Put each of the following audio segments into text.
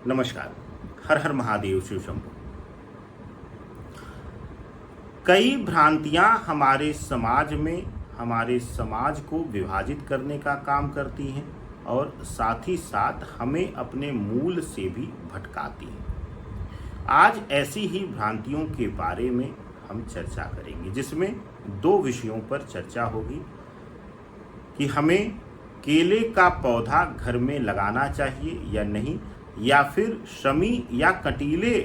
नमस्कार। हर हर महादेव, शिव शंभू। कई भ्रांतियां हमारे समाज में हमारे समाज को विभाजित करने का काम करती हैं और साथ ही साथ हमें अपने मूल से भी भटकाती हैं। आज ऐसी ही भ्रांतियों के बारे में हम चर्चा करेंगे, जिसमें दो विषयों पर चर्चा होगी कि हमें केले का पौधा घर में लगाना चाहिए या नहीं, या फिर शमी या कटीले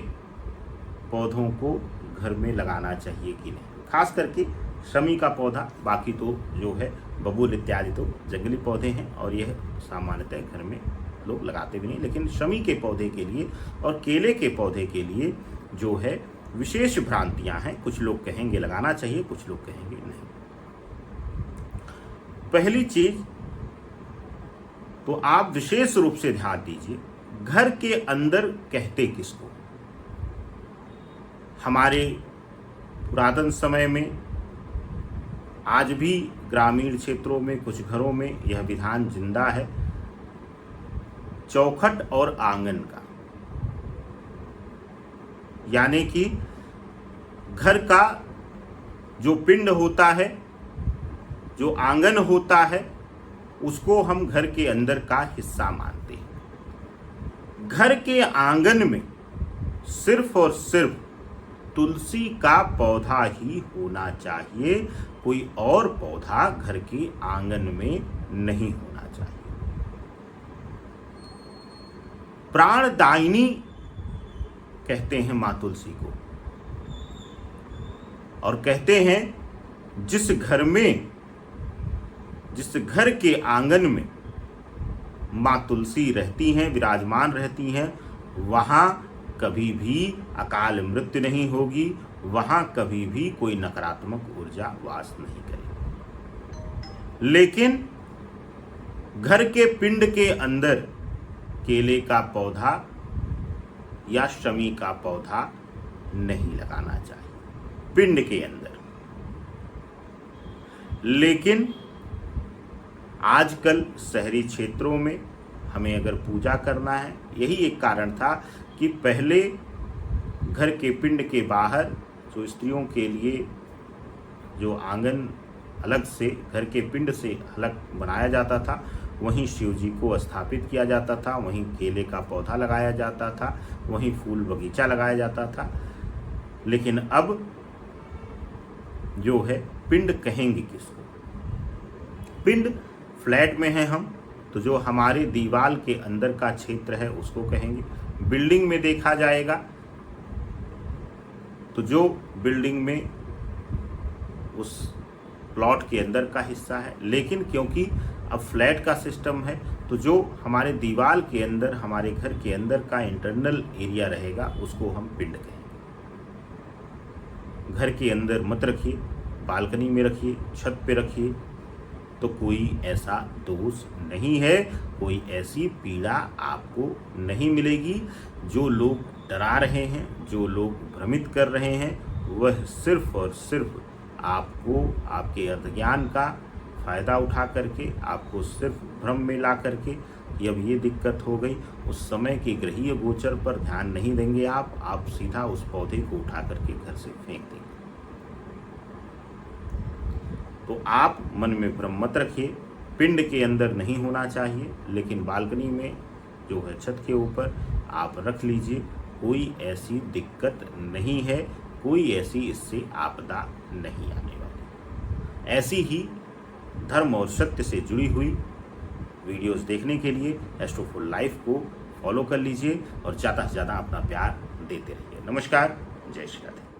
पौधों को घर में लगाना चाहिए कि नहीं। खास करके शमी का पौधा, बाकी तो जो है बबूल इत्यादि तो जंगली पौधे हैं और यह सामान्यतः घर में लोग लगाते भी नहीं, लेकिन शमी के पौधे के लिए और केले के पौधे के लिए जो है विशेष भ्रांतियां हैं। कुछ लोग कहेंगे लगाना चाहिए, कुछ लोग कहेंगे नहीं। पहली चीज तो आप विशेष रूप से ध्यान दीजिए, घर के अंदर कहते किसको। हमारे पुरातन समय में, आज भी ग्रामीण क्षेत्रों में कुछ घरों में यह विधान जिंदा है, चौखट और आंगन का, यानी कि घर का जो पिंड होता है, जो आंगन होता है, उसको हम घर के अंदर का हिस्सा मानते हैं। घर के आंगन में सिर्फ और सिर्फ तुलसी का पौधा ही होना चाहिए, कोई और पौधा घर के आंगन में नहीं होना चाहिए। प्राणदायिनी कहते हैं मां तुलसी को, और कहते हैं जिस घर के आंगन में मां तुलसी रहती हैं, विराजमान रहती हैं, वहां कभी भी अकाल मृत्यु नहीं होगी, वहां कभी भी कोई नकारात्मक ऊर्जा वास नहीं करेगी। लेकिन घर के पिंड के अंदर केले का पौधा या शमी का पौधा नहीं लगाना चाहिए, पिंड के अंदर। लेकिन आजकल शहरी क्षेत्रों में हमें अगर पूजा करना है, यही एक कारण था कि पहले घर के पिंड के बाहर जो स्त्रियों के लिए जो आंगन अलग से घर के पिंड से अलग बनाया जाता था, वहीं शिव जी को स्थापित किया जाता था, वहीं केले का पौधा लगाया जाता था, वहीं फूल बगीचा लगाया जाता था। लेकिन अब जो है पिंड कहेंगे किसको? पिंड फ्लैट में है हम, तो जो हमारे दीवार के अंदर का क्षेत्र है उसको कहेंगे। बिल्डिंग में देखा जाएगा तो जो बिल्डिंग में उस प्लॉट के अंदर का हिस्सा है, लेकिन क्योंकि अब फ्लैट का सिस्टम है, तो जो हमारे दीवार के अंदर, हमारे घर के अंदर का इंटरनल एरिया रहेगा उसको हम पिंड कहेंगे। घर के अंदर मत रखिए, बालकनी में रखिए, छत पे रखिए, तो कोई ऐसा दोष नहीं है, कोई ऐसी पीड़ा आपको नहीं मिलेगी। जो लोग डरा रहे हैं, जो लोग भ्रमित कर रहे हैं, वह सिर्फ और सिर्फ आपको आपके अज्ञान का फायदा उठा करके, आपको सिर्फ भ्रम में ला करके कि अब ये दिक्कत हो गई, उस समय के ग्रहीय गोचर पर ध्यान नहीं देंगे। आप सीधा उस पौधे को उठा करके घर से फेंक देंगे। तो आप मन में भ्रम मत रखिए, पिंड के अंदर नहीं होना चाहिए, लेकिन बालकनी में जो है छत के ऊपर आप रख लीजिए, कोई ऐसी दिक्कत नहीं है, कोई ऐसी इससे आपदा नहीं आने वाली। ऐसी ही धर्म और सत्य से जुड़ी हुई वीडियोस देखने के लिए एस्ट्रोफुल लाइफ को फॉलो कर लीजिए और ज़्यादा से ज़्यादा अपना प्यार देते रहिए। नमस्कार, जय श्री राधे।